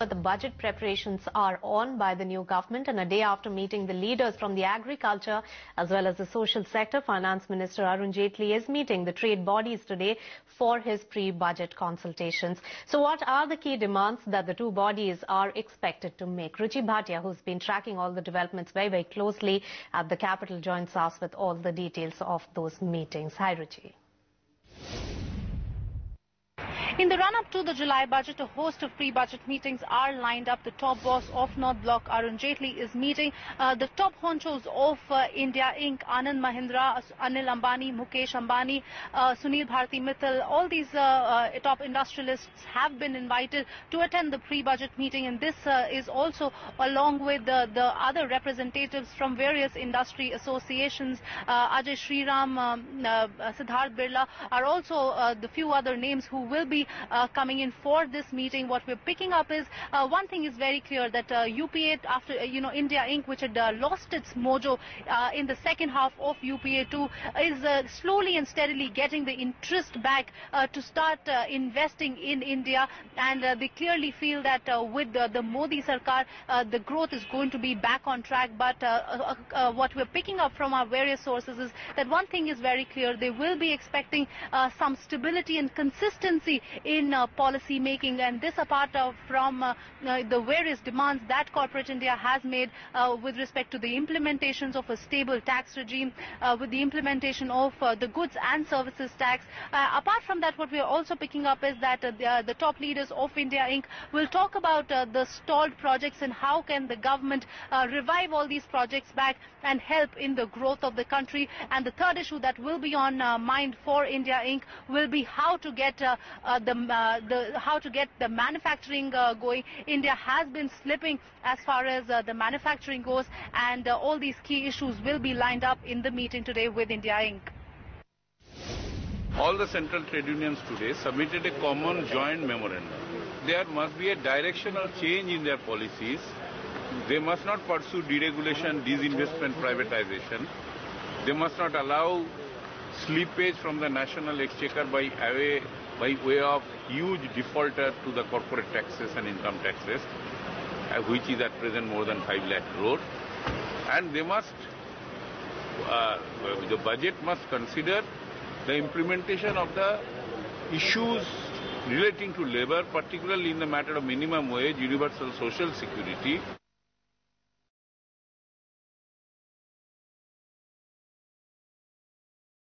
The budget preparations are on by the new government, and a day after meeting the leaders from the agriculture as well as the social sector, Finance Minister Arun Jaitley is meeting the trade bodies today for his pre-budget consultations. So what are the key demands that the two bodies are expected to make? Ruchi Bhatia, who's been tracking all the developments very closely at the capital, joins us with all the details of those meetings. Hi, Ruchi. In the run-up to the July budget, a host of pre-budget meetings are lined up. The top boss of North Block, Arun Jaitley, is meeting the top honchos of India Inc., Anand Mahindra, Anil Ambani, Mukesh Ambani, Sunil Bharti Mittal. All these top industrialists have been invited to attend the pre-budget meeting, and this is also along with the other representatives from various industry associations. Ajay Shriram, Siddharth Birla are also the few other names who will be coming in for this meeting. What we're picking up is one thing is very clear, that UPA, after India Inc., which had lost its mojo in the second half of UPA2, is slowly and steadily getting the interest back to start investing in India, and they clearly feel that with the Modi Sarkar, the growth is going to be back on track. But what we're picking up from our various sources is that one thing is very clear: they will be expecting some stability and consistency in policy making, and this apart from the various demands that corporate India has made with respect to the implementations of a stable tax regime, with the implementation of the goods and services tax. Apart from that, what we are also picking up is that the top leaders of India Inc. will talk about the stalled projects and how can the government revive all these projects back and help in the growth of the country. And the third issue that will be on mind for India Inc. will be how to get the manufacturing going. India has been slipping as far as the manufacturing goes, and all these key issues will be lined up in the meeting today with India Inc. All the central trade unions today submitted a common joint memorandum. There must be a directional change in their policies. They must not pursue deregulation, disinvestment, privatization. They must not allow slippage from the national exchequer by way of huge defaulter to the corporate taxes and income taxes, which is at present more than 5 lakh crore. And they must, the budget must consider the implementation of the issues relating to labor, particularly in the matter of minimum wage, universal social security.